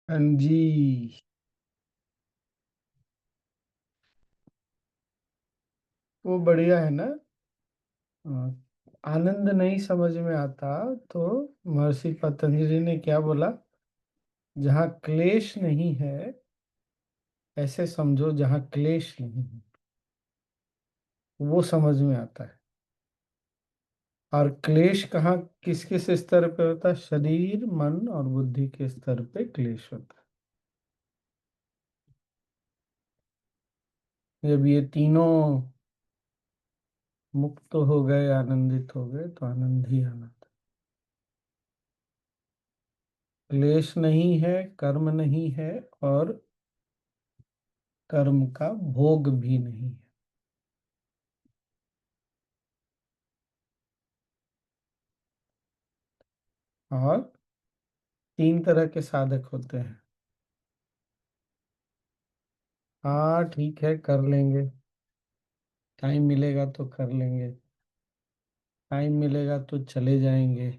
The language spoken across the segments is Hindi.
हाँ जी। वो बढ़िया है ना। हाँ, आनंद नहीं समझ में आता तो महर्षि पतंजलि ने क्या बोला? जहाँ क्लेश नहीं है, ऐसे समझो जहाँ क्लेश नहीं है, वो समझ में आता है। और क्लेश कहाँ किस किस स्तर पे होता है? शरीर, मन और बुद्धि के स्तर पे क्लेश होता है। जब ये तीनों मुक्त हो गए, आनंदित हो गए, तो आनंद ही आनंद। क्लेश नहीं है, कर्म नहीं है, और कर्म का भोग भी नहीं है। और तीन तरह के साधक होते हैं। हाँ ठीक है, कर लेंगे। टाइम मिलेगा तो कर लेंगे। टाइम मिलेगा तो चले जाएंगे।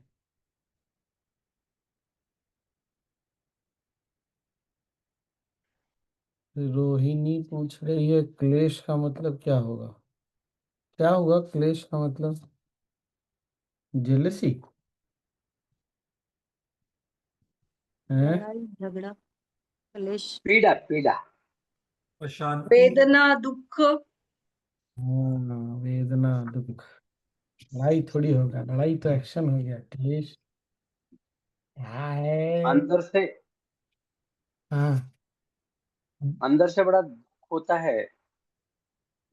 रोहिणी पूछ रही है क्लेश का मतलब क्या होगा? क्या होगा क्लेश का मतलब? जेलसी है? लड़ाई झगड़ा क्लेश। पीड़ा पीड़ा। अशांति। वेदना दुख। हाँ, वेदना दुख। लड़ाई थोड़ी होगा, लड़ाई तो एक्शन हो गया। क्लेश क्या है? अंदर से हाँ। अंदर से बड़ा दुख होता है,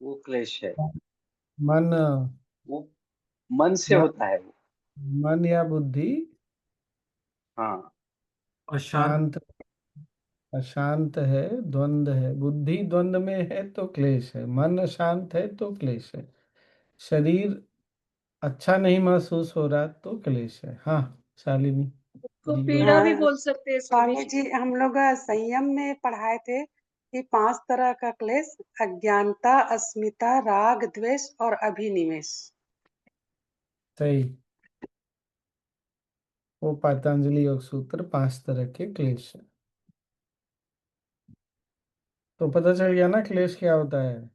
वो क्लेश है। मन। वो मन से मन, होता है वो। मन या बुद्धि हाँ। अशांत। शांत, अशांत है, द्वंद है। बुद्धि द्वंद में है तो क्लेश है। मन अशांत है तो क्लेश है। शरीर अच्छा नहीं महसूस हो रहा तो क्लेश है। हाँ, शालिनी को जी बोल। पीड़ा भी बोल सकते हैं स्वामी स्वामी जी। जी, हम लोग संयम में पढ़ाए थे कि 5 तरह का क्लेश: अज्ञानता, अस्मिता, राग, द्वेष और अभिनिवेश। सही। वो पतंजलि योग सूत्र 5 तरह के क्लेश है। तो पता चल गया ना क्लेश क्या होता है?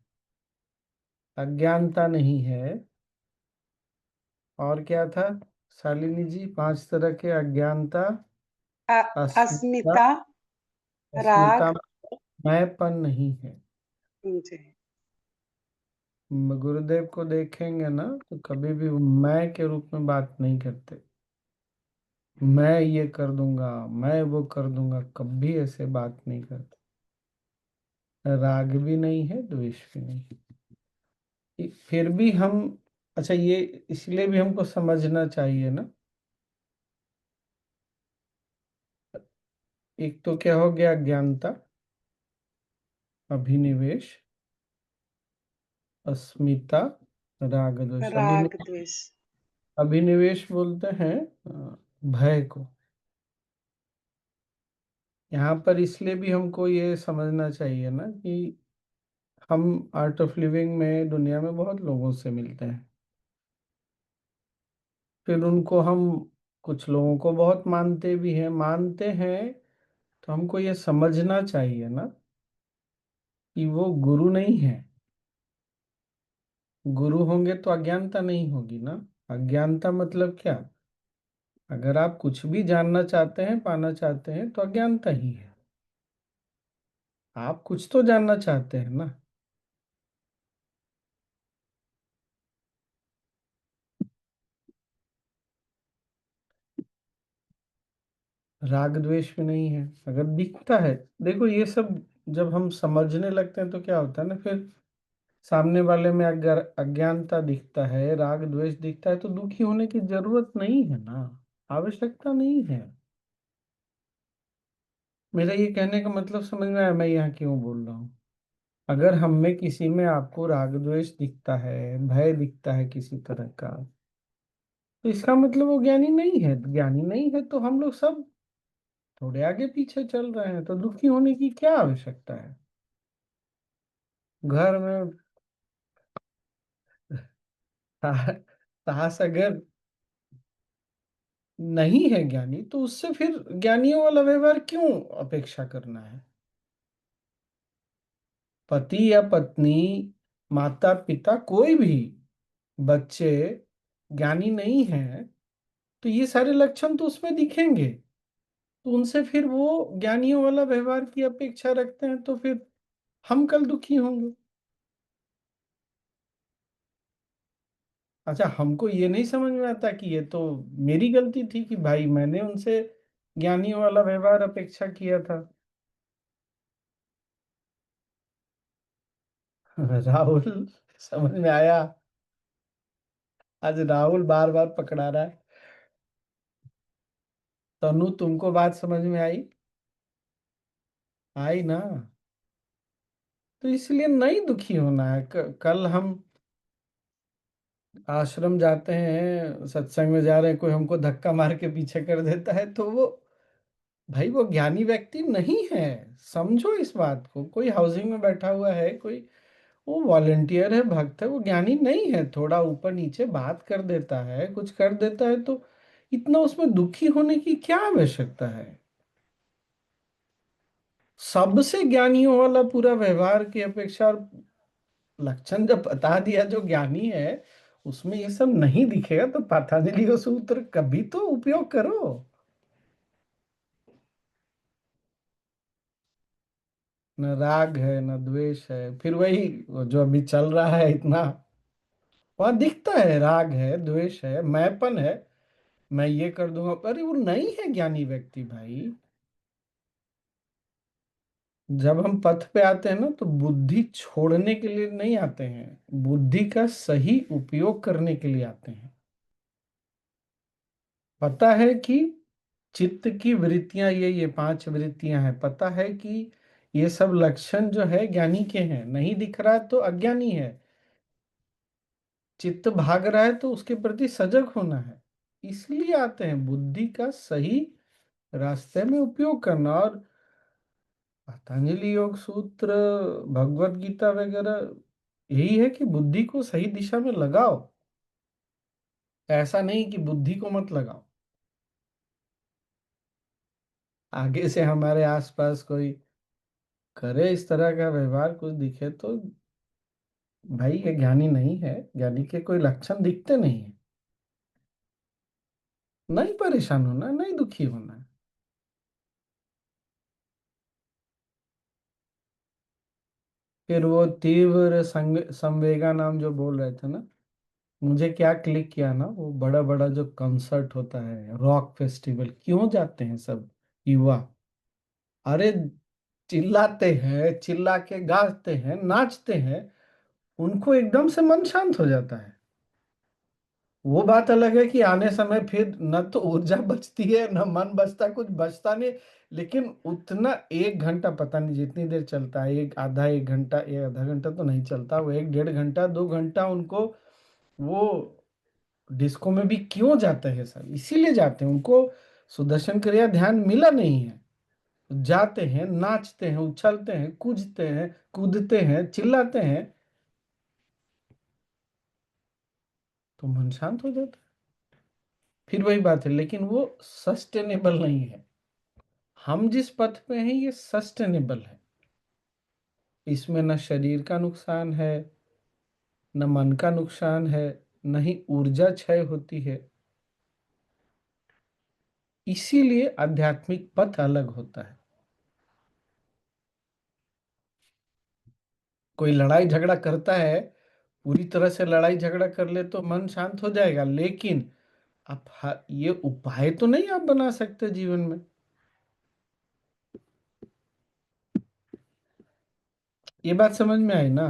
अज्ञानता नहीं है। और क्या था शालिनी जी? 5 तरह के अज्ञानता, अस्मिता। अस्मिता, अस्मिता राग। में मैंपन नहीं है। जी। गुरुदेव को देखेंगे ना तो कभी भी वो मैं के रूप में बात नहीं करते। मैं ये कर दूंगा, मैं वो कर दूंगा, कभी ऐसे बात नहीं करते। राग भी नहीं है, द्वेष भी नहीं। फिर भी हम, अच्छा ये इसलिए भी हमको समझना चाहिए ना। एक तो क्या हो गया? अज्ञानता, अभिनिवेश, अस्मिता, राग द्वेष। राग, द्वेष। अभिनिवेश बोलते हैं भय को। यहाँ पर इसलिए भी हमको ये समझना चाहिए ना कि हम आर्ट ऑफ लिविंग में दुनिया में बहुत लोगों से मिलते हैं। फिर उनको हम, कुछ लोगों को बहुत मानते हैं। तो हमको ये समझना चाहिए ना कि वो गुरु नहीं है। गुरु होंगे तो अज्ञानता नहीं होगी ना। अज्ञानता मतलब क्या? अगर आप कुछ भी जानना चाहते हैं, पाना चाहते हैं, तो अज्ञानता ही है। आप कुछ तो जानना चाहते हैं ना। राग द्वेष भी नहीं है। अगर दिखता है, देखो ये सब जब हम समझने लगते हैं तो क्या होता है ना, फिर सामने वाले में अगर अज्ञानता दिखता है, राग द्वेष दिखता है, तो दुखी होने की जरूरत नहीं है ना। आवश्यकता नहीं है। मेरा ये कहने का मतलब समझ में आया मैं यहाँ क्यों बोल रहा हूँ? अगर हम में किसी में आपको राग द्वेष दिखता है, भय दिखता है किसी तरह का, तो इसका मतलब वो ज्ञानी नहीं है। ज्ञानी नहीं है तो हम लोग सब थोड़े आगे पीछे चल रहे हैं, तो दुखी होने की क्या आवश्यकता है? घर में सास अगर नहीं है ज्ञानी, तो उससे फिर ज्ञानियों वाला व्यवहार क्यों अपेक्षा करना है? पति या पत्नी, माता पिता, कोई भी बच्चे ज्ञानी नहीं है, तो ये सारे लक्षण तो उसमें दिखेंगे, तो उनसे फिर वो ज्ञानियों वाला व्यवहार की अपेक्षा रखते हैं, तो फिर हम कल दुखी होंगे। अच्छा, हमको ये नहीं समझ में आता कि ये तो मेरी गलती थी कि भाई मैंने उनसे ज्ञानियों वाला व्यवहार अपेक्षा किया था। राहुल, समझ में आया? आज राहुल बार बार पकड़ा रहा है। तनु, तुमको बात समझ में आई? आई ना? तो इसलिए नहीं दुखी होना है। कल हम आश्रम जाते हैं, सत्संग में जा रहे हैं, कोई हमको धक्का मार के पीछे कर देता है, तो वो भाई वो ज्ञानी व्यक्ति नहीं है। समझो इस बात को। कोई हाउसिंग में बैठा हुआ है, कोई वो वॉलेंटियर है, भक्त है, वो ज्ञानी नहीं है। थोड़ा ऊपर नीचे बात कर देता है, कुछ कर देता है, तो इतना उसमें दुखी होने की क्या आवश्यकता है? सबसे ज्ञानियों वाला पूरा व्यवहार की अपेक्षा, और लक्षण जब बता दिया जो ज्ञानी है उसमें ये सब नहीं दिखेगा, तो पतंजलि का सूत्र कभी तो उपयोग करो। न राग है, न द्वेष है, फिर वही जो अभी चल रहा है इतना, वहां दिखता है राग है, द्वेष है, मैंपन है, मैं ये कर दूंगा। अरे वो नहीं है ज्ञानी व्यक्ति भाई। जब हम पथ पे आते हैं ना, तो बुद्धि छोड़ने के लिए नहीं आते हैं, बुद्धि का सही उपयोग करने के लिए आते हैं। पता है कि चित्त की वृत्तियां, ये 5 वृत्तियां हैं, पता है कि ये सब लक्षण जो है ज्ञानी के हैं, नहीं दिख रहा है तो अज्ञानी है। चित्त भाग रहा है तो उसके प्रति सजग होना है। इसलिए आते हैं बुद्धि का सही रास्ते में उपयोग करना। और पतंजलि योग सूत्र, भगवत गीता वगैरह यही है कि बुद्धि को सही दिशा में लगाओ। ऐसा नहीं कि बुद्धि को मत लगाओ। आगे से हमारे आसपास कोई करे इस तरह का व्यवहार, कुछ दिखे, तो भाई ये ज्ञानी नहीं है, ज्ञानी के कोई लक्षण दिखते नहीं है। नहीं परेशान होना, नहीं दुखी होना है। फिर वो तीव्र संवेगा नाम जो बोल रहे थे ना, मुझे क्या क्लिक किया ना, वो बड़ा बड़ा जो कंसर्ट होता है, रॉक फेस्टिवल, क्यों जाते हैं सब युवा? अरे चिल्लाते हैं, चिल्ला के गाते हैं, नाचते हैं, उनको एकदम से मन शांत हो जाता है। वो बात अलग है कि आने समय फिर न तो ऊर्जा बचती है, न मन बचता, कुछ बचता नहीं। लेकिन उतना 1 घंटा, पता नहीं जितनी देर चलता है, एक आधा, 1 घंटा, एक आधा घंटा तो नहीं चलता, वो 1 1.5 घंटा, 2 घंटा उनको वो डिस्को में भी क्यों जाते हैं सब? इसीलिए जाते हैं, उनको सुदर्शन क्रिया ध्यान मिला नहीं है। जाते हैं, नाचते हैं, उछलते हैं, कूदते हैं, कूदते हैं, चिल्लाते हैं, तो मन शांत हो जाता है। फिर वही बात है, लेकिन वो सस्टेनेबल नहीं है। हम जिस पथ पे हैं ये सस्टेनेबल है। इसमें न शरीर का नुकसान है, न मन का नुकसान है, न ही ऊर्जा क्षय होती है। इसीलिए आध्यात्मिक पथ अलग होता है। कोई लड़ाई झगड़ा करता है, पूरी तरह से लड़ाई झगड़ा कर ले तो मन शांत हो जाएगा, लेकिन आप ये उपाय तो नहीं आप बना सकते जीवन में। ये बात समझ में आई ना?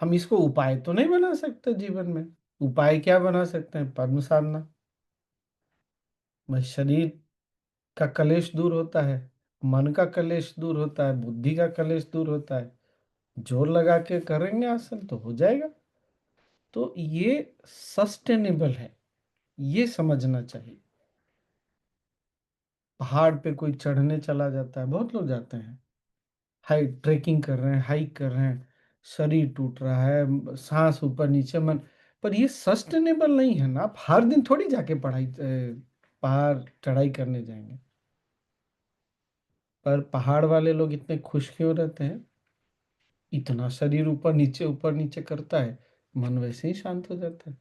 हम इसको उपाय तो नहीं बना सकते जीवन में। उपाय क्या बना सकते हैं? पद्म साधना। बस शरीर का कलेश दूर होता है, मन का कलेश दूर होता है, बुद्धि का कलेश दूर होता है। जोर लगा के करेंगे आसन तो हो जाएगा। तो ये सस्टेनेबल है, ये समझना चाहिए। पहाड़ पे कोई चढ़ने चला जाता है, बहुत लोग जाते हैं, हाई ट्रेकिंग कर रहे हैं, हाइक कर रहे हैं, शरीर टूट रहा है, सांस ऊपर नीचे, मन पर ये सस्टेनेबल नहीं है ना। आप हर दिन थोड़ी जाके पहाड़ चढ़ाई करने जाएंगे। पर पहाड़ वाले लोग इतने खुश क्यों रहते हैं? इतना शरीर ऊपर नीचे करता है, मन वैसे ही शांत हो जाता है।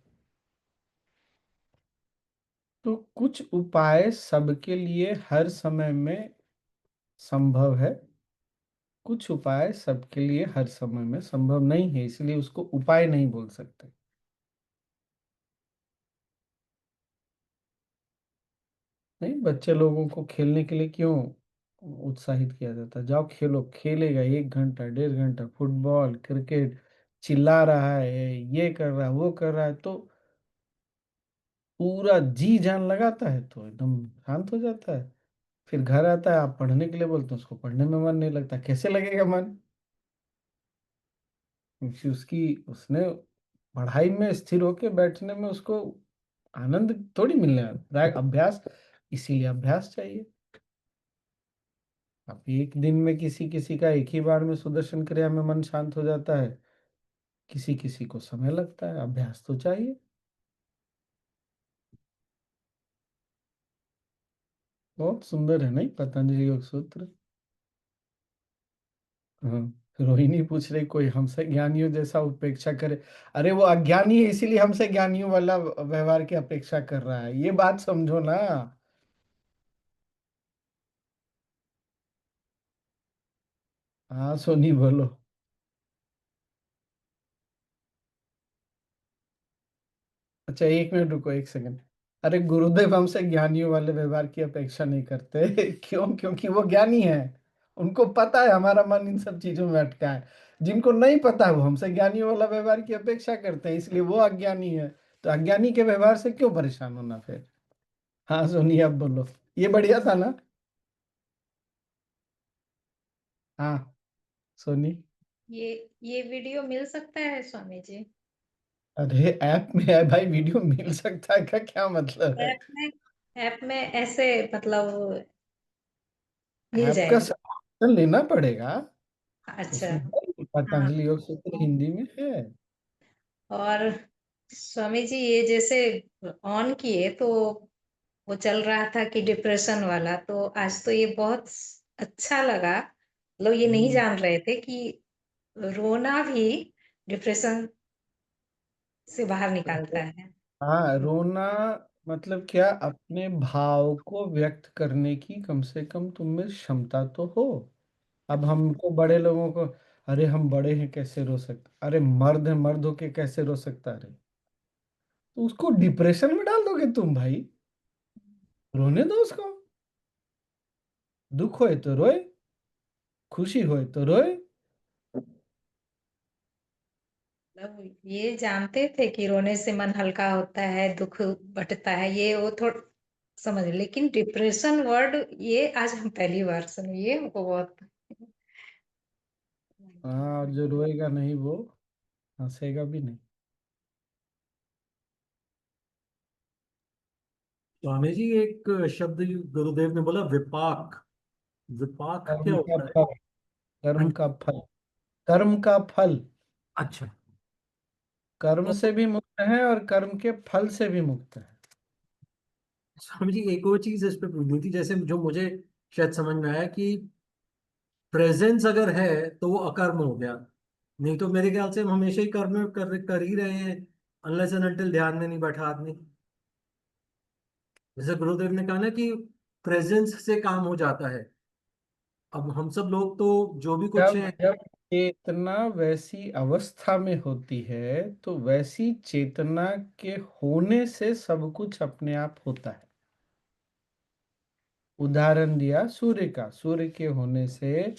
तो कुछ उपाय सबके लिए हर समय में संभव है, कुछ उपाय सबके लिए हर समय में संभव नहीं है, इसलिए उसको उपाय नहीं बोल सकते। नहीं, बच्चे लोगों को खेलने के लिए क्यों उत्साहित किया जाता है? जाओ खेलो, खेलेगा 1 घंटा 1.5 घंटा फुटबॉल क्रिकेट, चिल्ला रहा है, ये कर रहा है वो कर रहा है, तो पूरा जी जान लगाता है तो एकदम शांत हो जाता है। फिर घर आता है, आप पढ़ने के लिए बोलते हैं, उसको पढ़ने में मन नहीं लगता, कैसे लगेगा मन? क्योंकि उसने पढ़ाई में स्थिर होके बैठने में उसको आनंद थोड़ी मिलने वाला है। अभ्यास, इसीलिए अभ्यास चाहिए। अब एक दिन में किसी किसी का एक ही बार में सुदर्शन क्रिया में मन शांत हो जाता है, किसी किसी को समय लगता है। अभ्यास तो चाहिए। बहुत सुंदर है नहीं पतंजलि योग सूत्र? हाँ। रोहिणी पूछ रही कोई हमसे ज्ञानियों जैसा उपेक्षा करे। अरे वो अज्ञानी है, इसीलिए हमसे ज्ञानियों वाला व्यवहार की अपेक्षा कर रहा है, ये बात समझो ना। हाँ सोनी बोलो। अच्छा 1 मिनट रुको, 1 सेकंड। अरे गुरुदेव हमसे ज्ञानियों वाले व्यवहार की अपेक्षा नहीं करते क्यों? क्योंकि वो ज्ञानी है, उनको पता है हमारा मन इन सब चीजों में अटका है। जिनको नहीं पता है वो हमसे ज्ञानियों वाला व्यवहार की अपेक्षा करते हैं, इसलिए वो अज्ञानी है। तो अज्ञानी के व्यवहार से क्यों परेशान होना फिर? हाँ सोनी अब बोलो। ये बढ़िया था ना? हाँ सोनी। ये ये वीडियो मिल सकता है स्वामी जी? अरे ऐप में है भाई, वीडियो मिल सकता है का क्या मतलब है? ऐप में ऐप में ऐसे मतलब मिल ऐप का जाएगा? सब्सक्रिप्शन लेना पड़ेगा। अच्छा। उसमें है, हाँ। पतंजलि योग सूत्र हिंदी में है। और स्वामी जी ये जैसे ऑन किए तो वो चल रहा था कि डिप्रेशन वाला, तो आज तो ये बहुत अच्छा लगा। लोग ये नहीं हम्म। जान रहे थे कि रोना भी डिप्रेशन से बाहर निकालता है। हाँ, रोना मतलब क्या? अपने भाव को व्यक्त करने की कम से कम तुम में क्षमता तो हो। अब हमको बड़े लोगों को, अरे हम बड़े हैं कैसे रो सकते? अरे मर्द है, मर्द होके कैसे रो सकता? अरे तो उसको डिप्रेशन में डाल दोगे तुम भाई? रोने दो उसको। दुख होए तो रोए, खुशी होए तो रोए। मतलब ये जानते थे कि रोने से मन हल्का होता है, दुख बटता है, ये वो थोड़ा समझ, लेकिन डिप्रेशन वर्ड ये आज हम पहली बार सुने, ये हमको बहुत। हाँ, और जो रोएगा नहीं वो हंसेगा भी नहीं। स्वामी जी एक शब्द गुरुदेव ने बोला, विपाक। विपाक क्या कर्म का होता है? फल, कर्म हाँ, का फल, कर्म का फल। अच्छा। कर्म तो से भी मुक्त है और कर्म के फल से भी मुक्त है। स्वामी जी एक और चीज इस पे पूछनी थी, जैसे जो मुझे शायद समझ में आया कि प्रेजेंस अगर है तो वो अकर्म हो गया। नहीं तो मेरे ख्याल से हम हमेशा ही कर्म कर ही रहे हैं, अनलेस एंड अनटिल ध्यान में नहीं बैठा आदमी। जैसे गुरुदेव ने कहा ना कि प्रेजेंस से काम हो जाता है। अब हम सब लोग तो जो भी कुछ जब है। जब चेतना वैसी अवस्था में होती है तो वैसी चेतना के होने से सब कुछ अपने आप होता है। उदाहरण दिया सूर्य का, सूर्य के होने से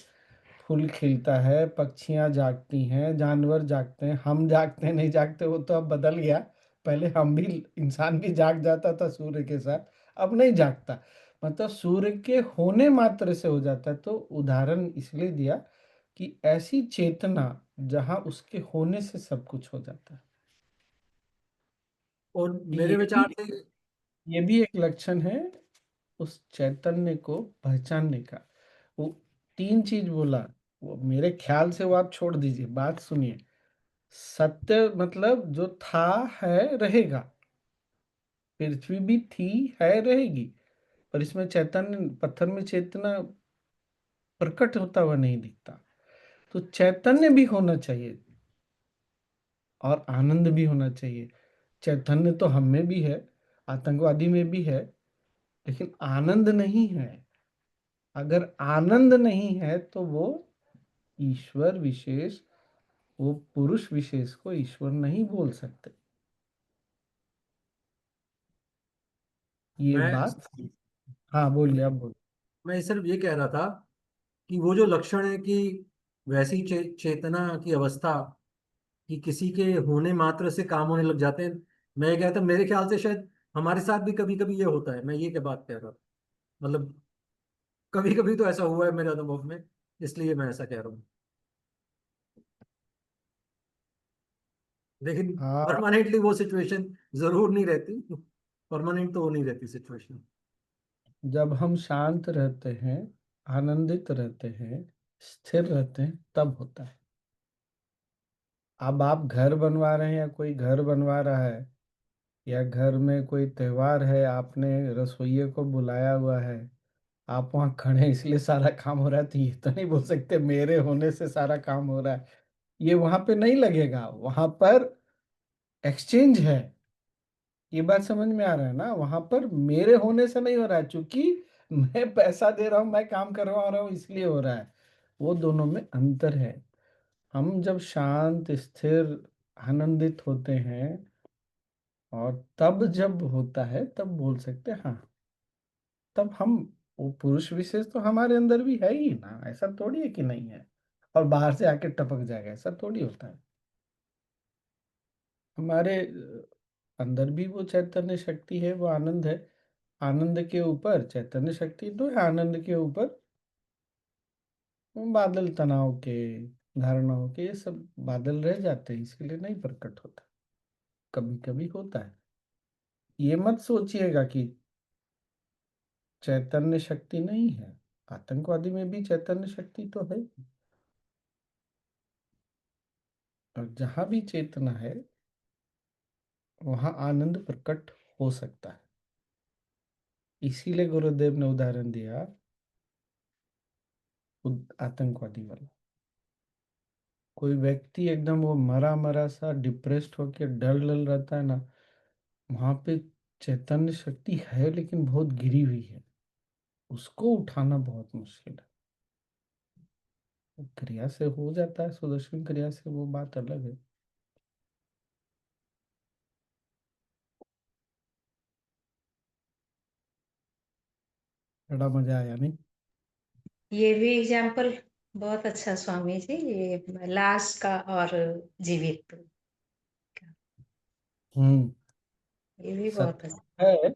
फूल खिलता है, पक्षियां जागती हैं, जानवर जागते हैं। हम जागते नहीं जागते वो तो अब बदल गया। पहले हम भी, इंसान भी जाग जाता था सूर्य के साथ, अब नहीं जागता। मतलब सूर्य के होने मात्र से हो जाता है। तो उदाहरण इसलिए दिया कि ऐसी चेतना जहां उसके होने से सब कुछ हो जाता है। और ये मेरे भी विचार से ये भी एक लक्षण है उस चैतन्य को पहचानने का। वो 3 चीज बोला, वो मेरे ख्याल से वो आप छोड़ दीजिए, बात सुनिए। सत्य मतलब जो था है रहेगा, पृथ्वी भी थी है रहेगी, पर इसमें चैतन्य, पत्थर में चेतना प्रकट होता हुआ नहीं दिखता। तो चैतन्य भी होना चाहिए और आनंद भी होना चाहिए। चैतन्य तो हम में भी है, आतंकवादी में भी है, लेकिन आनंद नहीं है। अगर आनंद नहीं है तो वो ईश्वर विशेष, वो पुरुष विशेष को ईश्वर नहीं बोल सकते। ये मैं बात, हाँ बोलिए, आप बोलिए। मैं सिर्फ ये कह रहा था कि वो जो लक्षण है कि वैसी चेतना की अवस्था कि किसी के होने मात्र से काम होने लग जाते हैं। मैं ये कहता मेरे ख्याल से शायद हमारे साथ भी कभी कभी ये होता है। मैं ये क्या बात कह रहा हूँ, मतलब कभी कभी तो ऐसा हुआ है मेरे अनुभव में, इसलिए मैं ऐसा कह रहा हूँ। लेकिन हाँ, परमानेंटली वो सिचुएशन जरूर नहीं रहती, परमानेंट तो वो नहीं रहती सिचुएशन। जब हम शांत रहते हैं, आनंदित रहते हैं, स्थिर रहते हैं, तब होता है। अब आप घर बनवा रहे हैं या कोई घर बनवा रहा है, या घर में कोई त्योहार है, आपने रसोइये को बुलाया हुआ है, आप वहाँ खड़े हैं इसलिए सारा काम हो रहा है, तो ये तो नहीं बोल सकते मेरे होने से सारा काम हो रहा है। ये वहां पे नहीं लगेगा, वहां पर एक्सचेंज है। ये बात समझ में आ रहा है ना? वहां पर मेरे होने से नहीं हो रहा है, क्योंकि मैं पैसा दे रहा हूँ, मैं काम करवा रहा हूँ, इसलिए हो रहा है। वो दोनों में अंतर है। हम जब शांत, स्थिर, आनंदित होते हैं, और तब जब होता है तब बोल सकते हैं हाँ, तब हम, वो पुरुष विशेष तो हमारे अंदर भी है ही ना, ऐसा थोड़ी है कि नहीं है और बाहर से आके टपक जाएगा, ऐसा थोड़ी होता है। हमारे अंदर भी वो चैतन्य शक्ति है, वो आनंद है। आनंद के ऊपर चैतन्य शक्ति तो है, आनंद के ऊपर वो बादल, तनाव के, धारणाओं के, ये सब बादल रह जाते हैं, इसके लिए नहीं प्रकट होता। कभी कभी होता है। ये मत सोचिएगा कि चैतन्य शक्ति नहीं है। आतंकवादी में भी चैतन्य शक्ति तो है, और जहां भी चेतना है वहां आनंद प्रकट हो सकता है। इसीलिए गुरुदेव ने उदाहरण दिया आतंकवादी वाला। कोई व्यक्ति एकदम वो मरा मरा सा डिप्रेस्ड होकर डल डल रहता है ना, वहां पे चैतन्य शक्ति है लेकिन बहुत गिरी हुई है, उसको उठाना बहुत मुश्किल है। वो क्रिया से हो जाता है, सुदर्शन क्रिया से, वो बात अलग है। बड़ा मजा आया नहीं? ये भी एग्जाम्पल बहुत अच्छा स्वामी जी, ये लाश का और जीवित का, हम्म। ये भी बहुत अच्छा। सत्य है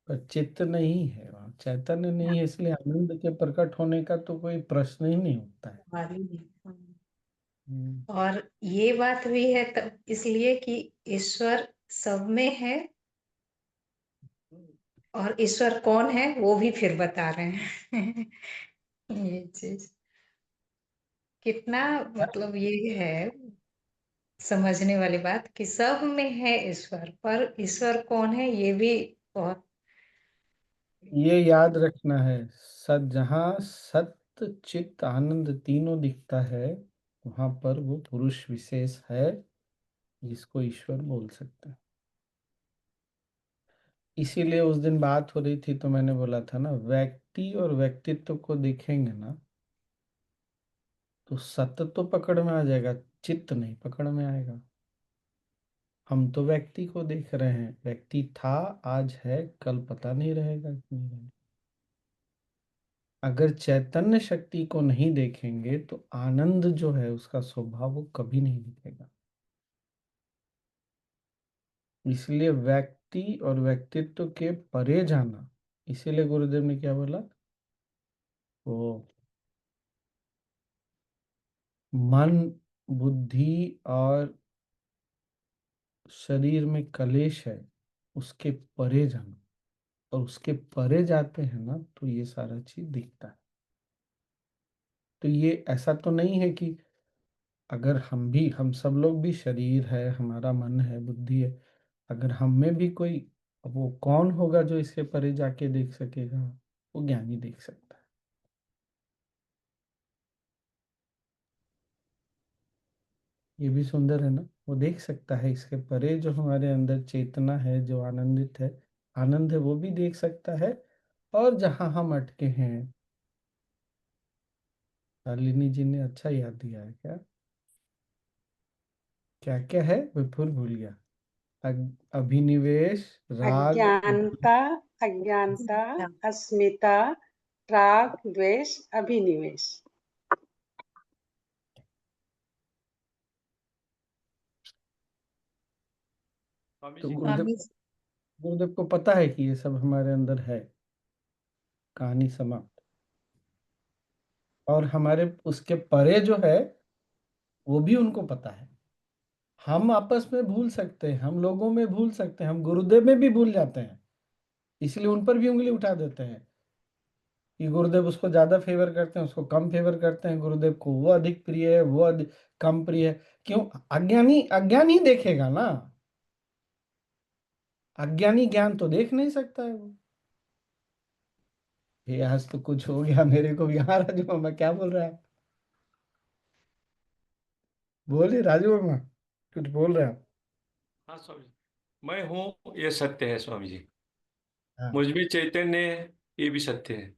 पर चित्त नहीं है, वहाँ चैतन्य नहीं है, इसलिए आनंद के प्रकट होने का तो कोई प्रश्न ही नहीं होता है। हमारी भी। हम्म। और ये बात भी है तब इसलिए कि ईश्वर सब में है, और ईश्वर कौन है वो भी फिर बता रहे हैं। ये चीज कितना, मतलब ये है समझने वाली बात कि सब में है ईश्वर, पर ईश्वर कौन है ये भी बहुत। ये याद रखना है, जहाँ सत्य, चित्त, आनंद तीनों दिखता है, वहां पर वो पुरुष विशेष है जिसको ईश्वर बोल सकते हैं। इसीलिए उस दिन बात हो रही थी तो मैंने बोला था ना, व्यक्ति और व्यक्तित्व को देखेंगे ना तो सत्य तो पकड़ में आ जाएगा, चित्त नहीं पकड़ में आएगा। हम तो व्यक्ति को देख रहे हैं, व्यक्ति था, आज है, कल पता नहीं रहेगा कि नहीं रहेगा। अगर चैतन्य शक्ति को नहीं देखेंगे तो आनंद जो है उसका स्वभाव वो कभी नहीं दिखेगा। इसलिए व्यक्ति और व्यक्तित्व के परे जाना, इसीलिए गुरुदेव ने क्या बोला, वो मन, बुद्धि और शरीर में कलेश है, उसके परे जाना। और उसके परे जाते हैं ना तो ये सारा चीज दिखता है। तो ये ऐसा तो नहीं है कि अगर हम सब लोग भी शरीर है, हमारा मन है, बुद्धि है, अगर हम में भी कोई, वो कौन होगा जो इसके परे जाके देख सकेगा? वो ज्ञानी देख सकता है। ये भी सुंदर है ना, वो देख सकता है इसके परे जो हमारे अंदर चेतना है, जो आनंदित है, आनंद है, वो भी देख सकता है। और जहां हम अटके हैं, शालिनी जी ने अच्छा याद दिया है। क्या क्या क्या है, मैं फिर भूल गया। अभिनिवेश, राग, अज्ञानता, अज्ञानता, अस्मिता, राग, द्वेष, अभिनिवेश। स्वामी तो जी गुरुदेव, स्वामी गुरुदेव को पता है कि ये सब हमारे अंदर है। कहानी समाप्त। और हमारे उसके परे जो है, वो भी उनको पता है। हम आपस में भूल सकते हैं, हम लोगों में भूल सकते हैं, हम गुरुदेव में भी भूल जाते हैं, इसलिए उन पर भी उंगली उठा देते हैं कि गुरुदेव उसको ज्यादा फेवर करते हैं, उसको कम फेवर करते हैं, गुरुदेव को वो अधिक प्रिय है, वो अधिक कम प्रिय है। क्यों? अज्ञानी अज्ञानी देखेगा ना, अज्ञानी ज्ञान तो देख नहीं सकता है वो। ये आज तो कुछ हो गया मेरे को भी। हाँ राजू मामा, क्या बोल रहा है? बोलिए राजू मामा, कुछ बोल रहे हैं आप? हाँ स्वामी जी, मैं हूँ ये सत्य है स्वामी जी। हाँ। मुझ में चैतन्य है, ये भी सत्य है।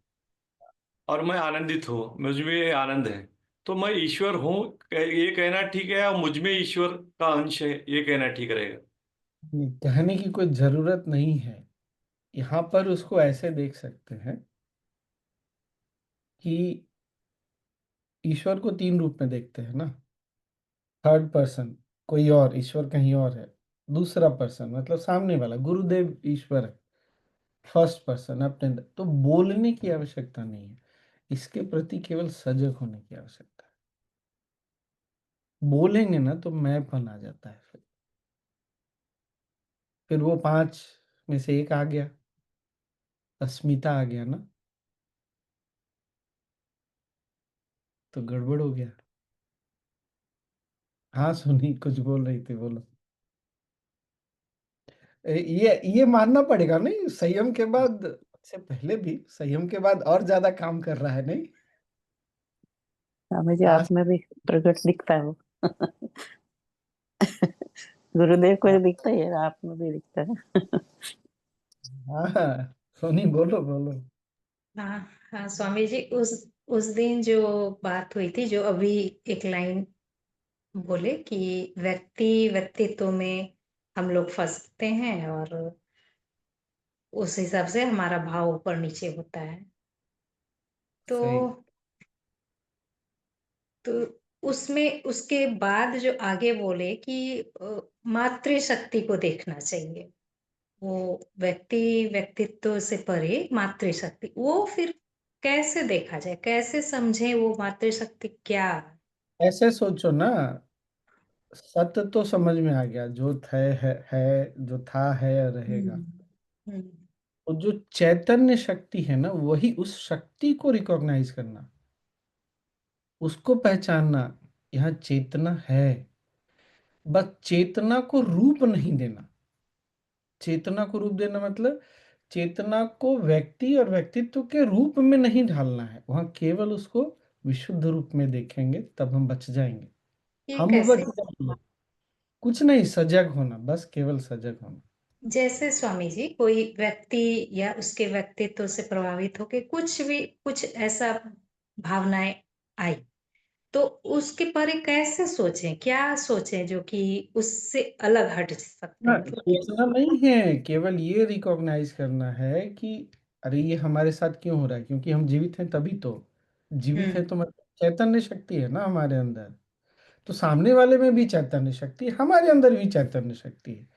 और मैं आनंदित हूँ, मुझ में आनंद है। तो मैं ईश्वर हूँ, ये कहना ठीक है, और मुझ में ईश्वर का अंश है, ये कहना ठीक रहेगा। कहने की कोई जरूरत नहीं है। यहाँ पर उसको ऐसे देख सकते हैं कि ईश्वर को तीन रूप में देखते हैं ना। थर्ड पर्सन कोई और, ईश्वर कहीं और है। दूसरा पर्सन मतलब सामने वाला, गुरुदेव ईश्वर है। फर्स्ट पर्सन अपने अंदर। तो बोलने की आवश्यकता नहीं है, इसके प्रति केवल सजग होने की आवश्यकता है। बोलेंगे ना तो मैंपन आ जाता है। फिर वो पांच में से एक आ गया, अस्मिता आ गया ना, तो गड़बड़ हो गया। हाँ सुनी, कुछ बोल रही थी, बोलो। ये मानना पड़ेगा नहीं, संयम के बाद से पहले भी, संयम के बाद और ज्यादा काम कर रहा है नहीं। स्वामी जी हाँ। आप में भी प्रकट दिखता है वो। गुरुदेव को जो दिखता है आप में भी दिखता है। हाँ सोनी, बोलो बोलो। हाँ हाँ स्वामी जी, उस दिन जो बात हुई थी, जो अभी एक लाइन बोले कि व्यक्तित्व में हम लोग फंसते हैं और उस हिसाब से हमारा भाव ऊपर नीचे होता है। तो सही। तो उसमें उसके बाद जो आगे बोले कि मातृशक्ति को देखना चाहिए। वो व्यक्तित्व से परे मातृशक्ति, वो फिर कैसे देखा जाए, कैसे समझे वो मातृशक्ति क्या? ऐसे सोचो ना, सत्य तो समझ में आ गया, जो है, जो था है या रहेगा। हम्म हम्म और जो चैतन्य शक्ति है ना, वही उस शक्ति को रिकॉग्नाइज करना, उसको पहचानना। यहाँ चेतना है, बस चेतना को रूप नहीं देना। चेतना को रूप देना मतलब चेतना को व्यक्ति और व्यक्तित्व के रूप में नहीं ढालना है, वहां केवल उसको विशुद्ध रूप में देखेंगे, तब हम बच जाएंगे। ये हम बच कैसे? जाएंगे। कुछ नहीं, सजग होना, बस केवल सजग होना। जैसे स्वामी जी, कोई व्यक्ति या उसके व्यक्तित्व से प्रभावित होके कुछ ऐसा भावनाएं आई, तो उसके परे कैसे सोचें, क्या सोचें जो कि उससे अलग हट सकते ना हैं, मतलब सोचना नहीं है, केवल ये रिकॉग्नाइज करना है कि अरे ये हमारे साथ क्यों हो रहा है, क्योंकि हम जीवित हैं तभी तो। जीवित है हम्म तो मतलब चैतन्य शक्ति है ना हमारे अंदर। तो सामने वाले में भी चैतन्य शक्ति है, हमारे अंदर भी चैतन्य शक्ति है।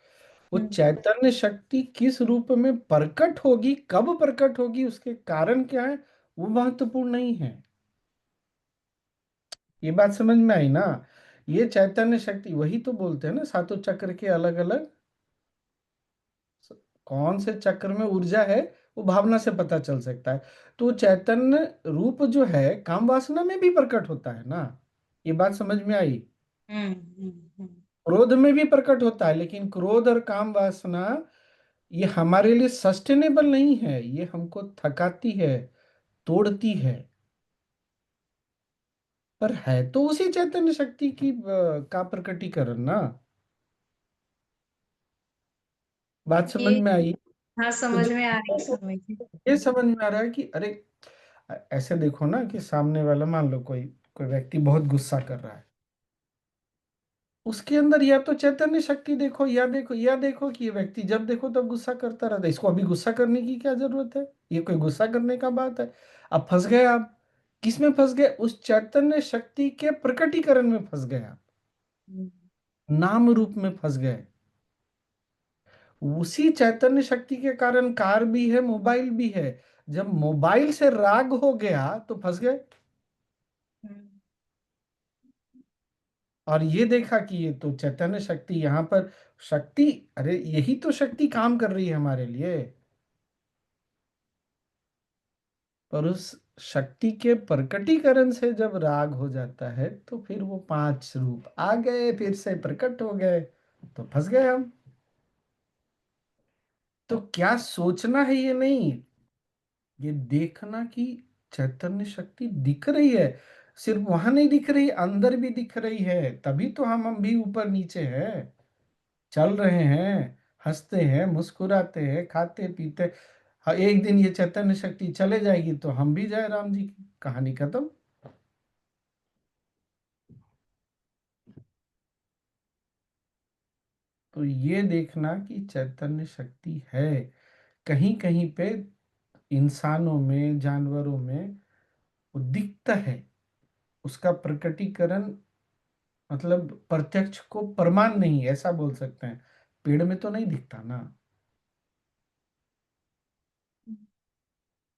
वो हम्म चैतन्य शक्ति किस रूप में प्रकट होगी, कब प्रकट होगी, उसके कारण क्या है, वो महत्वपूर्ण नहीं है। ये बात समझ में आई ना? ये चैतन्य शक्ति, वही तो बोलते हैं ना, सातों चक्र के अलग अलग कौन से चक्र में ऊर्जा है, वो भावना से पता चल सकता है। तो चैतन्य रूप जो है काम वासना में भी प्रकट होता है ना। ये बात समझ में आई? हम्म। क्रोध में भी प्रकट होता है, लेकिन क्रोध और काम वासना ये हमारे लिए सस्टेनेबल नहीं है, ये हमको थकाती है, तोड़ती है। पर है तो उसी चैतन्य शक्ति की का प्रकटीकरण ना। बात समझ ये में आई? हाँ, तो समझ में आ रही है जब स्वामी जी। ये समझ में आ रहा है कि अरे, ऐसे देखो ना कि सामने वाला, मान लो कोई कोई व्यक्ति बहुत गुस्सा कर रहा है, उसके अंदर या तो चैतन्य शक्ति देखो, या देखो कि ये व्यक्ति जब देखो तब गुस्सा करता रहता है, इसको अभी गुस्सा करने की क्या जरूरत है, ये कोई गुस्सा करने का बात है। अब फंस गए आप। किस में फंस गए? उस चैतन्य शक्ति के प्रकटीकरण में फंस गए आप, हम्म, नाम रूप में फंस गए। उसी चैतन्य शक्ति के कारण कार भी है, मोबाइल भी है। जब मोबाइल से राग हो गया तो फंस गए। हम्म। और ये देखा कि ये तो चैतन्य शक्ति यहाँ पर, शक्ति, अरे यही तो शक्ति काम कर रही है हमारे लिए। पर उस शक्ति के प्रकटीकरण से जब राग हो जाता है तो फिर वो पांच रूप आ गए, फिर से प्रकट हो गए, तो फंस गए हम। तो क्या सोचना है, ये नहीं, ये देखना कि चैतन्य शक्ति दिख रही है। सिर्फ वहां नहीं दिख रही, अंदर भी दिख रही है, तभी तो हम भी ऊपर नीचे हैं, चल रहे हैं, हंसते हैं, मुस्कुराते हैं, खाते पीते। हाँ, एक दिन ये चैतन्य शक्ति चले जाएगी तो हम भी जाए राम जी की कहानी खत्म। तो ये देखना कि चैतन्य शक्ति है कहीं कहीं पे, इंसानों में, जानवरों में वो दिखता है। उसका प्रकटीकरण मतलब प्रत्यक्ष को प्रमाण नहीं, ऐसा बोल सकते हैं। पेड़ में तो नहीं दिखता ना,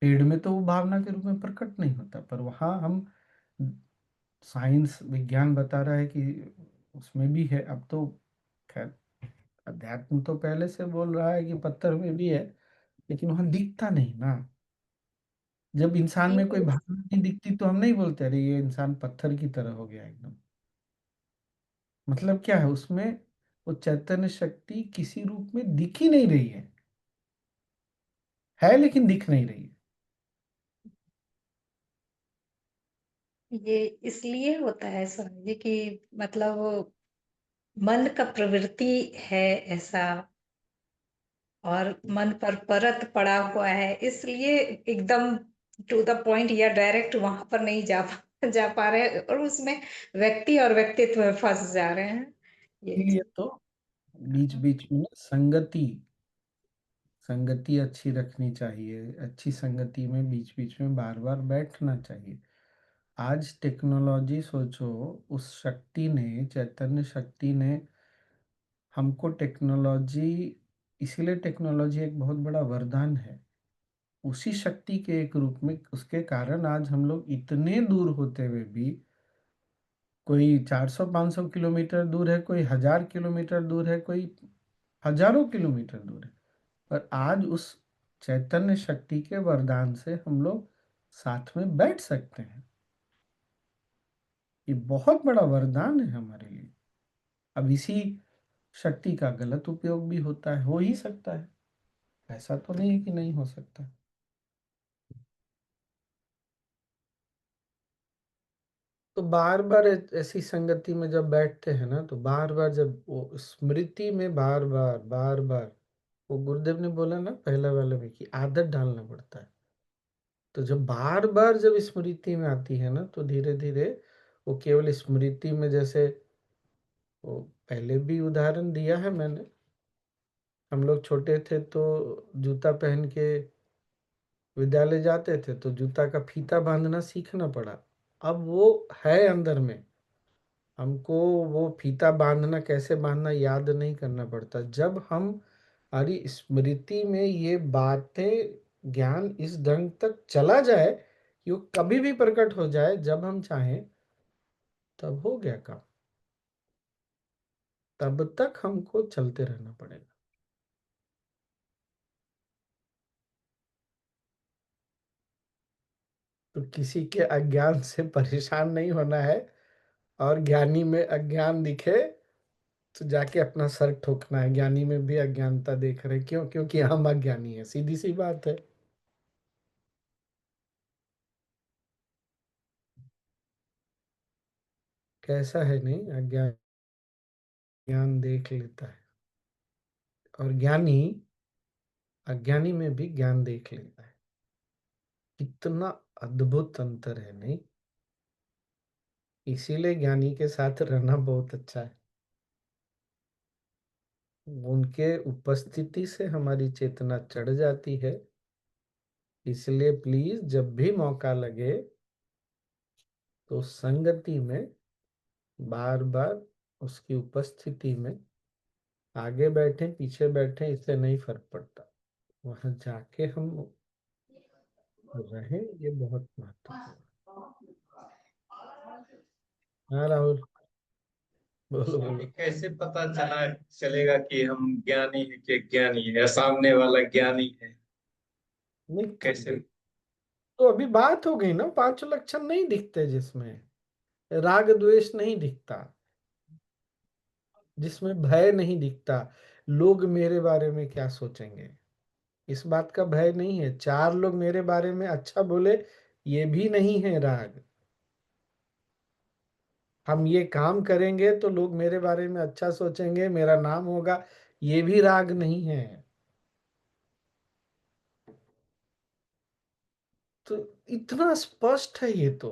पेड़ में तो वो भावना के रूप में प्रकट नहीं होता, पर वहां हम, साइंस विज्ञान बता रहा है कि उसमें भी है। अब तो खैर, अध्यात्म तो पहले से बोल रहा है कि पत्थर में भी है, लेकिन वहां दिखता नहीं ना। जब इंसान में कोई ये भावना नहीं दिखती तो हम नहीं बोलते अरे ये इंसान पत्थर की तरह हो गया एकदम। मतलब क्या है उसमें? वो चैतन्य शक्ति किसी रूप में दिख ही नहीं रही है लेकिन दिख नहीं रही है। ये इसलिए होता है स्वामी जी कि मतलब मन का प्रवृत्ति है ऐसा, और मन पर परत पड़ा हुआ है, इसलिए एकदम टू द पॉइंट या डायरेक्ट वहां पर नहीं जा पा रहे, और उसमें व्यक्ति और व्यक्तित्व में फंस जा रहे हैं। ये इसीलिए चीज। तो बीच बीच में संगति, संगति अच्छी रखनी चाहिए। अच्छी संगति में बीच बीच में बार बार बैठना चाहिए। आज टेक्नोलॉजी सोचो, उस शक्ति ने, चैतन्य शक्ति ने हमको टेक्नोलॉजी, इसीलिए टेक्नोलॉजी एक बहुत बड़ा वरदान है। उसी शक्ति के एक रूप में, उसके कारण आज हम लोग इतने दूर होते हुए भी, कोई 400-500 किलोमीटर दूर है, कोई 1000 किलोमीटर दूर है, कोई हजारों किलोमीटर दूर है, पर आज उस चैतन्य शक्ति के वरदान से हम लोग साथ में बैठ सकते हैं। ये बहुत बड़ा वरदान है हमारे लिए। अब इसी शक्ति का गलत उपयोग भी होता है, हो ही सकता है, ऐसा तो नहीं है कि नहीं हो सकता। तो बार बार ऐसी संगति में जब बैठते हैं ना, तो बार बार जब वो स्मृति में बार बार, वो गुरुदेव ने बोला ना पहले वाले में कि आदत डालना पड़ता है। तो जब बार बार जब स्मृति में आती है ना, तो धीरे धीरे वो केवल स्मृति में, जैसे वो पहले भी उदाहरण दिया है मैंने, हम लोग छोटे थे तो जूता पहन के विद्यालय जाते थे, तो जूता का फीता बांधना सीखना पड़ा। अब वो है अंदर में, हमको वो फीता बांधना, कैसे बांधना याद नहीं करना पड़ता। जब हम, हमारी स्मृति में ये बातें, ज्ञान इस ढंग तक चला जाए कि वो कभी भी प्रकट हो जाए जब हम चाहें, तब हो गया काम। तब तक हमको चलते रहना पड़ेगा। तो किसी के अज्ञान से परेशान नहीं होना है। और ज्ञानी में अज्ञान दिखे तो जाके अपना सर ठोकना है। ज्ञानी में भी अज्ञानता देख रहे, क्यों? क्योंकि हम अज्ञानी है, सीधी सी बात है। कैसा है? नहीं, अज्ञान ज्ञान देख लेता है, और ज्ञानी अज्ञानी में भी ज्ञान देख लेता है। कितना अद्भुत अंतर है, नहीं? इसीलिए ज्ञानी के साथ रहना बहुत अच्छा है। उनके उपस्थिति से हमारी चेतना चढ़ जाती है। इसलिए प्लीज जब भी मौका लगे तो संगति में बार बार उसकी उपस्थिति में, आगे बैठे पीछे बैठे इससे नहीं फर्क पड़ता, वहां जाके हम रहें, ये बहुत महत्वपूर्ण है। हाँ राहुल, बोलो स्वामी बोलो। कैसे पता चलेगा कि हम ज्ञानी है कि ज्ञानी है या सामने वाला ज्ञानी है? नहीं कैसे? तो अभी बात हो गई ना, 5 लक्षण नहीं दिखते जिसमें राग द्वेष नहीं दिखता, जिसमें भय नहीं दिखता, लोग मेरे बारे में क्या सोचेंगे, इस बात का भय नहीं है। 4 लोग मेरे बारे में अच्छा बोले, ये भी नहीं है राग। हम ये काम करेंगे तो लोग मेरे बारे में अच्छा सोचेंगे, मेरा नाम होगा, ये भी राग नहीं है। तो इतना स्पष्ट है ये तो।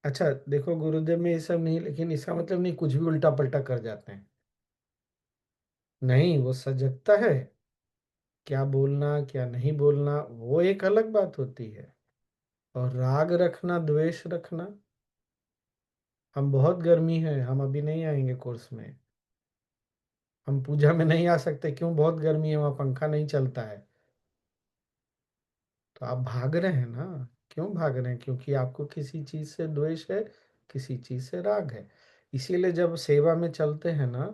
अच्छा देखो, गुरुदेव में ये सब नहीं, लेकिन इसका मतलब नहीं कुछ भी उल्टा पलटा कर जाते हैं। नहीं, वो सजगता है, क्या बोलना क्या नहीं बोलना वो एक अलग बात होती है। और राग रखना द्वेष रखना, हम बहुत गर्मी है, हम अभी नहीं आएंगे कोर्स में, हम पूजा में नहीं आ सकते। क्यों? बहुत गर्मी है, वहां पंखा नहीं चलता है। तो आप भाग रहे हैं ना। क्यों भाग रहे हैं? क्योंकि आपको किसी चीज से द्वेष है, किसी चीज से राग है। इसीलिए जब सेवा में चलते हैं ना,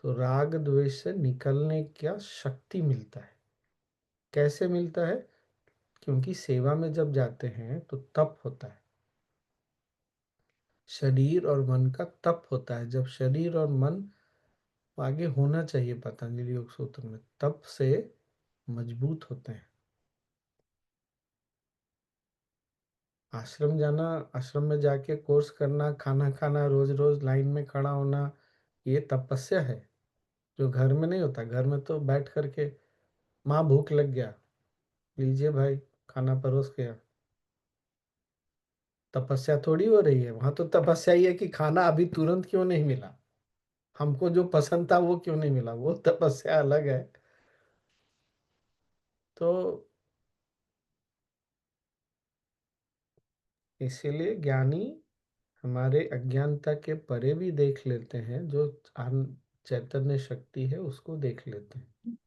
तो राग द्वेष से निकलने का शक्ति मिलता है। कैसे मिलता है? क्योंकि सेवा में जब जाते हैं तो तप होता है, शरीर और मन का तप होता है। जब शरीर और मन, आगे होना चाहिए पतंजलि योग सूत्र में, तप से मजबूत होते हैं। आश्रम जाना, आश्रम में जाके कोर्स करना, खाना खाना, रोज रोज लाइन में खड़ा होना, ये तपस्या है, जो घर में नहीं होता। घर में तो बैठ करके, माँ भूख लग गया, लीजिए भाई खाना परोस गया, तपस्या थोड़ी हो रही है। वहां तो तपस्या ही है कि खाना अभी तुरंत क्यों नहीं मिला, हमको जो पसंद था वो क्यों नहीं मिला, वो तपस्या अलग है। तो इसीलिए ज्ञानी हमारे अज्ञानता के परे भी देख लेते हैं, जो चैतन्य शक्ति है उसको देख लेते हैं।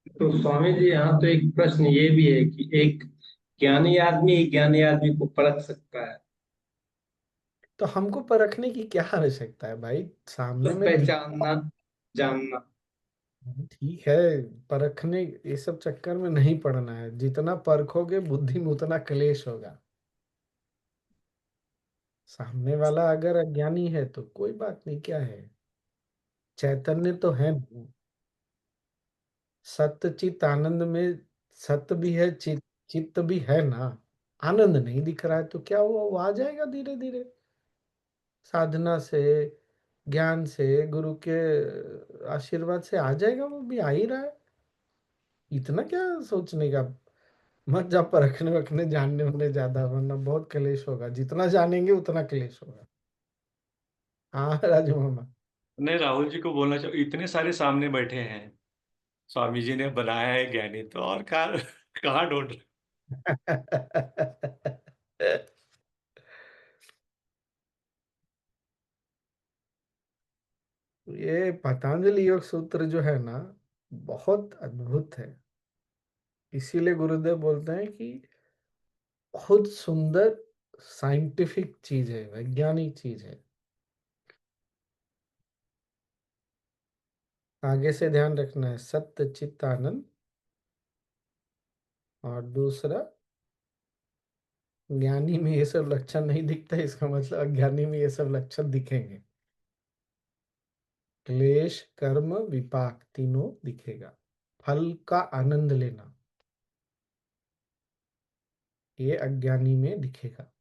तो स्वामी जी, यहाँ तो एक प्रश्न ये भी है कि एक ज्ञानी आदमी को परख सकता है? तो हमको परखने की क्या आवश्यकता है भाई? सामने मतलब में पहचानना, जानना। ठीक है, परखने ये सब चक्कर में नहीं पड़ना है। जितना परखोगे बुद्धि में उतना क्लेश होगा। सामने वाला अगर अज्ञानी है तो कोई बात नहीं, क्या है, चैतन्य तो है ना। सत्य चित आनंद में सत्य भी है, चित चित्त भी है ना। आनंद नहीं दिख रहा है तो क्या हुआ, वो आ जाएगा धीरे धीरे, साधना से, ज्ञान से, गुरु के आशीर्वाद से आ जाएगा, वो भी आ ही रहा है। इतना क्या सोचने का? मत जा परखने वखने जानने होने ज्यादा, वरना बहुत क्लेश होगा। जितना जानेंगे उतना क्लेश होगा। हाँ राजू मामा। नहीं, राहुल जी को बोलना चाहिए, इतने सारे सामने बैठे हैं, स्वामी जी ने बनाया है ज्ञानी, तो और कहाँ कहाँ ढूंढ रहे? ये पतंजलि योग सूत्र जो है ना, बहुत अद्भुत है। इसीलिए गुरुदेव बोलते हैं कि बहुत सुंदर साइंटिफिक चीज है, वैज्ञानिक चीज है। आगे से ध्यान रखना है, सत्य चित्त आनंद, और दूसरा ज्ञानी में ये सब लक्षण नहीं दिखता, इसका मतलब अज्ञानी में ये सब लक्षण दिखेंगे। क्लेश, कर्म, विपाक तीनों दिखेगा। फल का आनंद लेना ये अज्ञानी में दिखेगा।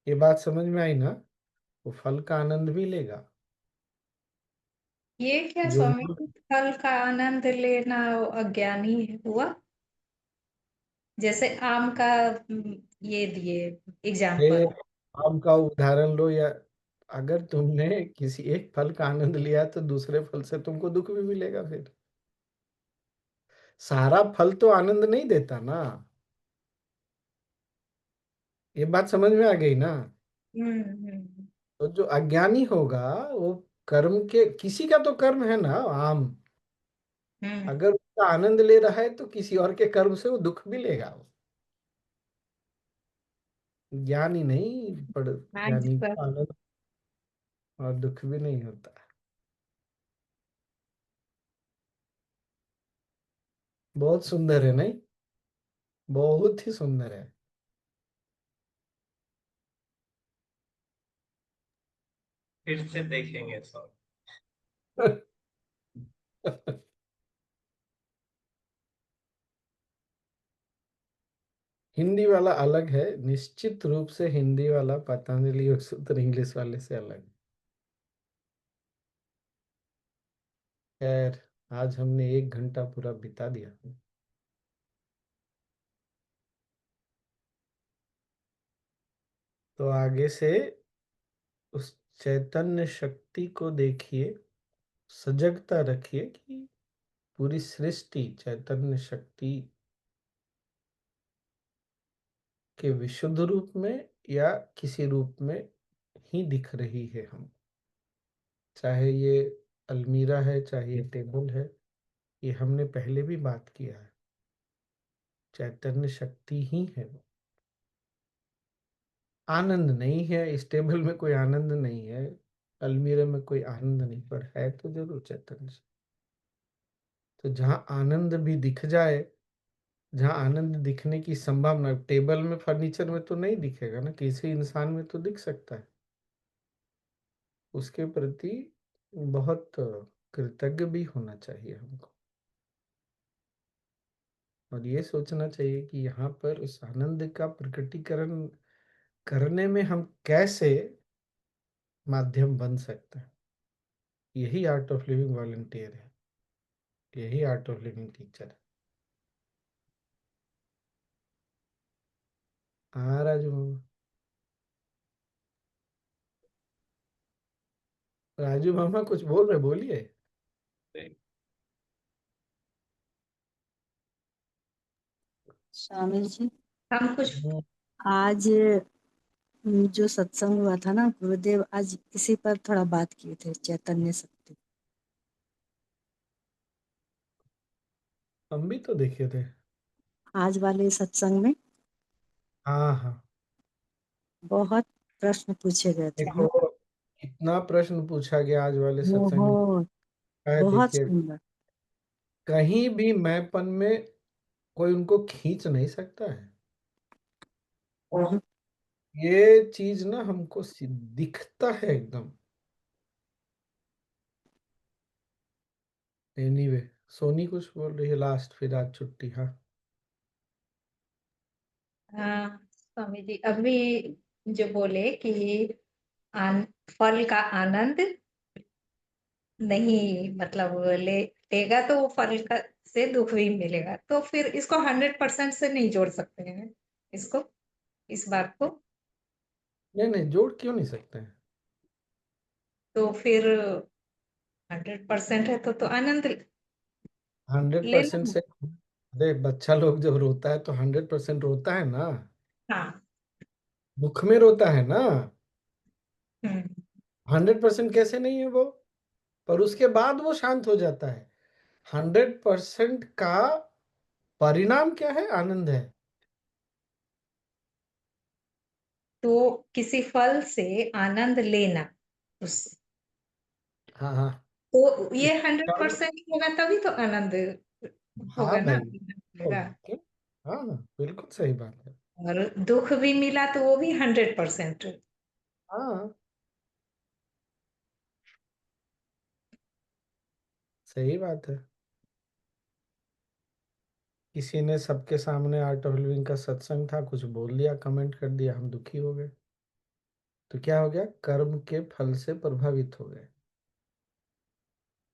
ये बात समझ में आई ना? वो फल का आनंद भी लेगा। ये क्या जो स्वामी जी, फल का आनंद लेना अज्ञानी हुआ? जैसे आम का ये दिए ये एग्जाम्पल। आम का उदाहरण लो, या अगर तुमने किसी एक फल का आनंद लिया तो दूसरे फल से तुमको दुख भी मिलेगा। फिर सारा फल तो आनंद नहीं देता ना। ये बात समझ में आ गई ना? हम्म। तो जो अज्ञानी होगा वो कर्म के, किसी का तो कर्म है ना आम, हम्म। अगर उसका आनंद ले रहा है तो किसी और के कर्म से वो दुख भी लेगा। ज्ञानी नहीं, पर हाँ जी ज्ञानी सर। को आनंद और दुख भी नहीं होता। बहुत सुंदर है नहीं? बहुत ही सुंदर है। फिर से देखेंगे सब। हिंदी वाला अलग है, निश्चित रूप से हिंदी वाला पतंजलि योग सूत्र इंग्लिश वाले से अलग है। खैर, आज हमने 1 घंटा पूरा बिता दिया। तो आगे से उस चैतन्य शक्ति को देखिए, सजगता रखिए कि पूरी सृष्टि चैतन्य शक्ति के विशुद्ध रूप में या किसी रूप में ही दिख रही है हम। चाहे ये अलमीरा है, चाहे ये टेबल है, ये हमने पहले भी बात किया है, चैतन्य शक्ति ही है वो। आनंद नहीं है, इस टेबल में कोई आनंद नहीं है, अलमीरे में कोई आनंद नहीं, पर है तो जरूर चैतन्य शक्ति। तो जहाँ आनंद भी दिख जाए, जहाँ आनंद दिखने की संभावना, टेबल में फर्नीचर में तो नहीं दिखेगा ना, किसी इंसान में तो दिख सकता है। उसके प्रति बहुत कृतज्ञ भी होना चाहिए हमको, और ये सोचना चाहिए कि यहाँ पर उस आनंद का प्रकटीकरण करने में हम कैसे माध्यम बन सकते हैं। यही आर्ट ऑफ लिविंग वॉलंटियर है, यही आर्ट ऑफ लिविंग टीचर है। हाँ राजू मामा, राजू मामा कुछ बोल रहे, बोलिए। स्वामी जी, हम कुछ आज जो सत्संग हुआ था ना, गुरुदेव आज इसी पर थोड़ा बात किए थे, चैतन्य शक्ति। हम भी तो देखे थे। आज वाले सत्संग में हाँ हाँ, बहुत प्रश्न पूछे गए थे देखो ना। इतना प्रश्न पूछा गया आज वाले सत्संग में बहुत है। बहुत देखिए, सुंदर। कहीं भी मैंपन में कोई उनको खींच नहीं सकता है। बहुत। ये चीज ना हमको दिखता है एकदम। एनीवे, सोनी कुछ बोल रही है लास्ट, फिर आज छुट्टी। हाँ हाँ स्वामी जी, अभी जो बोले कि फल का आनंद नहीं, मतलब लेगा तो वो फल का से दुख भी मिलेगा, तो फिर इसको 100% से नहीं जोड़ सकते हैं इसको, इस बात को। नहीं नहीं, जोड़ क्यों नहीं सकते हैं? तो फिर 100% है तो आनंद 100% लेना। से, अरे बच्चा लोग जब रोता है तो 100% रोता है ना, हाँ। दुख में रोता है ना। हम्म। 100% कैसे नहीं है वो, पर उसके बाद वो शांत हो जाता है। 100% का परिणाम क्या है? आनंद है। तो किसी फल से आनंद लेना, उससे हाँ हाँ, तो ये इसका 100% होगा तभी तो आनंद हाँ होगा ना, भाई, मिलेगा। ओके। हाँ हाँ, बिल्कुल सही बात है। और दुख भी मिला तो वो भी 100%। हाँ, सही बात है। किसी ने सबके सामने आर्ट ऑफ लिविंग का सत्संग था, कुछ बोल दिया, कमेंट कर दिया, हम दुखी हो गए। तो क्या हो गया, कर्म के फल से प्रभावित हो गए,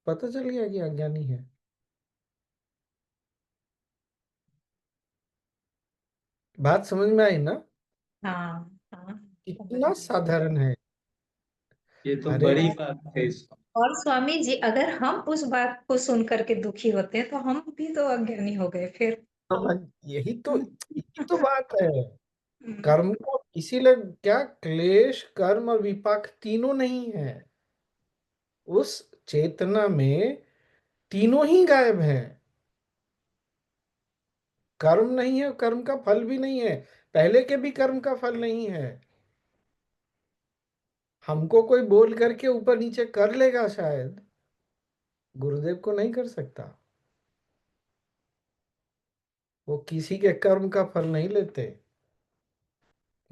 पता चल गया कि अज्ञानी है। बात समझ में आई ना? हाँ हाँ, समझ कितना गई। साधारण है। ये तो अरे बड़ी बात है इसको। और स्वामी जी, अगर हम उस बात को सुन करके दुखी होते हैं तो हम भी तो अज्ञानी हो गए फिर। यही तो बात है। हम्म, कर्म को इसीलिए क्या, क्लेश कर्म और विपाक तीनों नहीं है उस चेतना में, तीनों ही गायब है। कर्म नहीं है, कर्म का फल भी नहीं है, पहले के भी कर्म का फल नहीं है। हमको कोई बोल करके ऊपर नीचे कर लेगा शायद, गुरुदेव को नहीं कर सकता। वो किसी के कर्म का फल नहीं लेते,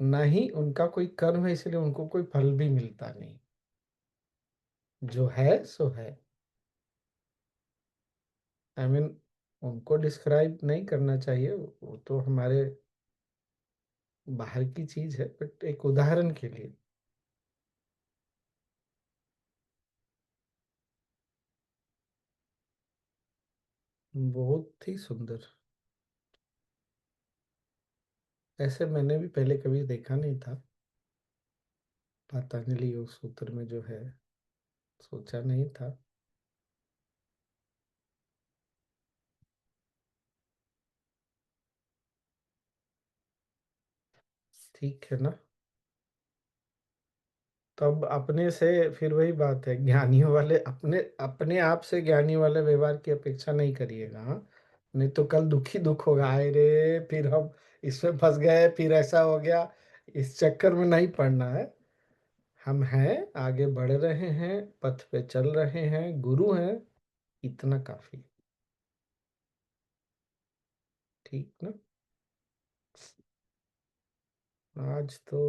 ना ही उनका कोई कर्म है, इसलिए उनको कोई फल भी मिलता नहीं। जो है सो है। आई मीन, उनको डिस्क्राइब नहीं करना चाहिए, वो तो हमारे बाहर की चीज है, बट एक उदाहरण के लिए। बहुत ही सुंदर। ऐसे मैंने भी पहले कभी देखा नहीं था, पतंजलि योग सूत्र में जो है, सोचा नहीं था। ठीक है ना? तब अपने से फिर वही बात है, ज्ञानियों वाले अपने अपने आप से ज्ञानी वाले व्यवहार की अपेक्षा नहीं करिएगा, हाँ? नहीं तो कल दुखी दुख होगा, आए रे फिर हम इसमें फंस गए, फिर ऐसा हो गया। इस चक्कर में नहीं पड़ना है। हम हैं, आगे बढ़ रहे हैं, पथ पे चल रहे हैं, गुरु हैं, इतना काफी। ठीक ना? आज तो